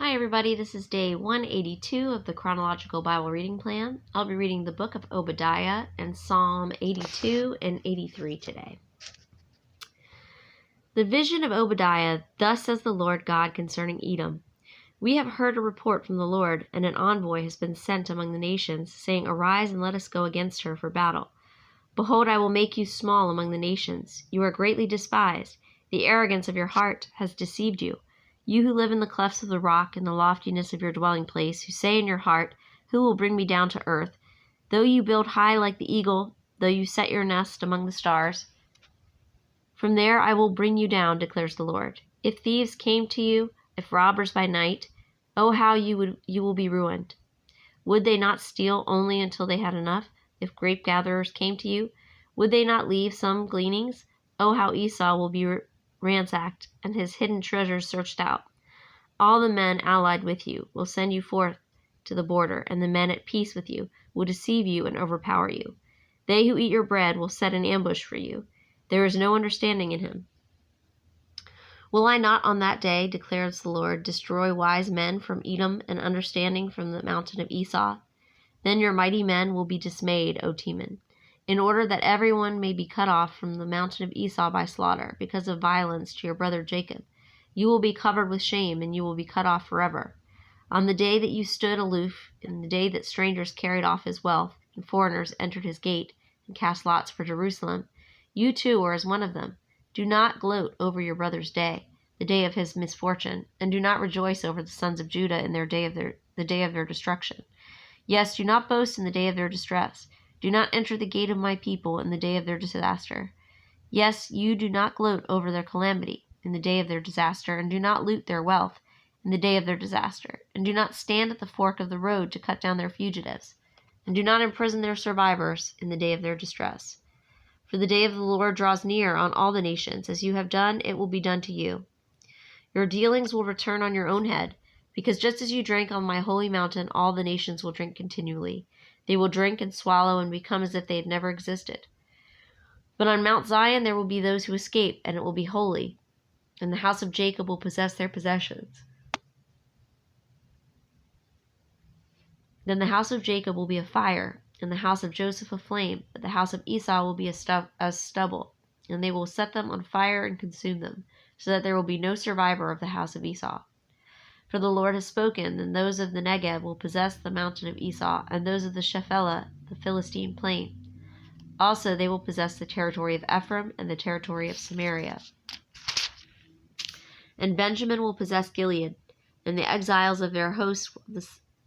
Hi everybody, this is day 182 of the Chronological Bible Reading Plan. I'll be reading the book of Obadiah and Psalm 82 and 83 today. The vision of Obadiah. Thus says the Lord God concerning Edom. We have heard a report from the Lord, and an envoy has been sent among the nations, saying, Arise and let us go against her for battle. Behold, I will make you small among the nations. You are greatly despised. The arrogance of your heart has deceived you. You who live in the clefts of the rock, in the loftiness of your dwelling place, who say in your heart, Who will bring me down to earth? Though you build high like the eagle, though you set your nest among the stars, from there I will bring you down, declares the Lord. If thieves came to you, if robbers by night, oh how you will be ruined. Would they not steal only until they had enough? If grape gatherers came to you, would they not leave some gleanings? Oh how Esau will be ransacked, and his hidden treasures searched out. All the men allied with you will send you forth to the border, and the men at peace with you will deceive you and overpower you. They who eat your bread will set an ambush for you. There is no understanding in him. Will I not on that day, declares the Lord, destroy wise men from Edom and understanding from the mountain of Esau? Then your mighty men will be dismayed, O Teman, in order that everyone may be cut off from the mountain of Esau by slaughter, because of violence to your brother Jacob. You will be covered with shame, and you will be cut off forever. On the day that you stood aloof, in the day that strangers carried off his wealth, and foreigners entered his gate, and cast lots for Jerusalem, you too were as one of them. Do not gloat over your brother's day, the day of his misfortune, and do not rejoice over the sons of Judah in the day of their destruction. Yes, do not boast in the day of their distress. Do not enter the gate of my people in the day of their disaster. Yes, you do not gloat over their calamity in the day of their disaster, and do not loot their wealth in the day of their disaster, and do not stand at the fork of the road to cut down their fugitives, and do not imprison their survivors in the day of their distress. For the day of the Lord draws near on all the nations. As you have done, it will be done to you. Your dealings will return on your own head, because just as you drank on my holy mountain, all the nations will drink continually. They will drink and swallow and become as if they had never existed. But on Mount Zion there will be those who escape, and it will be holy, and the house of Jacob will possess their possessions. Then the house of Jacob will be a fire, and the house of Joseph a flame, but the house of Esau will be as stubble, and they will set them on fire and consume them, so that there will be no survivor of the house of Esau. For the Lord has spoken, and those of the Negev will possess the mountain of Esau, and those of the Shephelah, the Philistine plain. Also they will possess the territory of Ephraim and the territory of Samaria. And Benjamin will possess Gilead, and the exiles of their host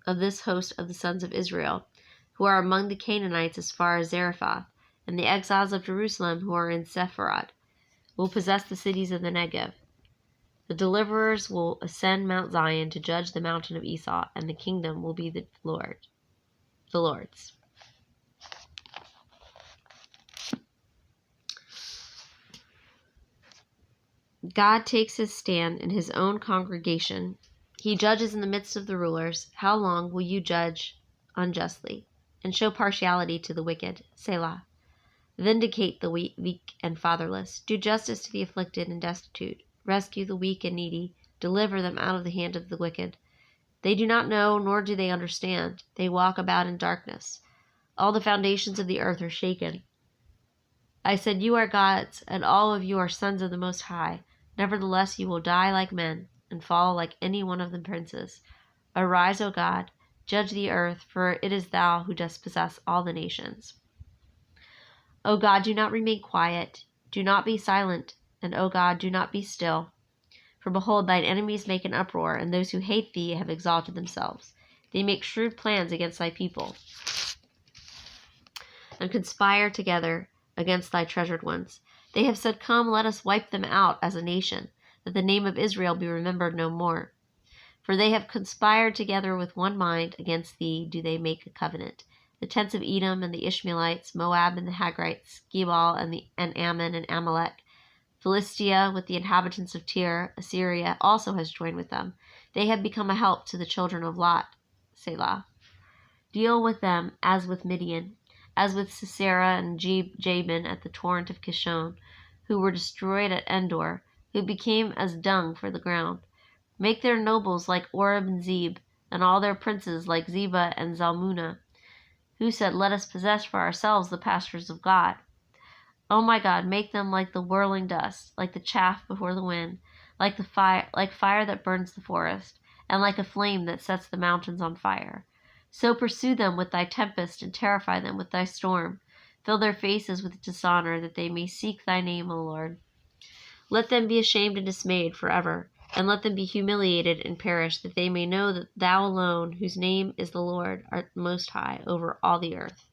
of this host of the sons of Israel, who are among the Canaanites as far as Zarephath, and the exiles of Jerusalem who are in Sepharad, will possess the cities of the Negev. The deliverers will ascend Mount Zion to judge the mountain of Esau, and the kingdom will be the Lord's. God takes his stand in his own congregation. He judges in the midst of the rulers. How long will you judge unjustly, and show partiality to the wicked? Selah. Vindicate the weak and fatherless. Do justice to the afflicted and destitute. Rescue the weak and needy. Deliver them out of the hand of the wicked. They do not know, nor do they understand. They walk about in darkness. All the foundations of the earth are shaken. I said, You are gods, and all of you are sons of the Most High. Nevertheless, you will die like men, and fall like any one of the princes. Arise, O God, judge the earth, for it is thou who dost possess all the nations. O God, do not remain quiet, do not be silent, and O God, do not be still. For behold, thine enemies make an uproar, and those who hate thee have exalted themselves. They make shrewd plans against thy people, and conspire together against thy treasured ones. They have said, Come, let us wipe them out as a nation, that the name of Israel be remembered no more. For they have conspired together with one mind, against thee do they make a covenant. The tents of Edom and the Ishmaelites, Moab and the Hagrites, Gebal and Ammon and Amalek, Philistia with the inhabitants of Tyre, Assyria also has joined with them. They have become a help to the children of Lot. Selah. Deal with them as with Midian, as with Sisera and Jabin at the torrent of Kishon, who were destroyed at Endor, who became as dung for the ground. Make their nobles like Oreb and Zeb, and all their princes like Zebah and Zalmunna, who said, Let us possess for ourselves the pastures of God. O my God, make them like the whirling dust, like the chaff before the wind, like fire that burns the forest, and like a flame that sets the mountains on fire. So pursue them with thy tempest, and terrify them with thy storm. Fill their faces with dishonor, that they may seek thy name, O Lord. Let them be ashamed and dismayed forever, and let them be humiliated and perish, that they may know that thou alone, whose name is the Lord, art most high over all the earth.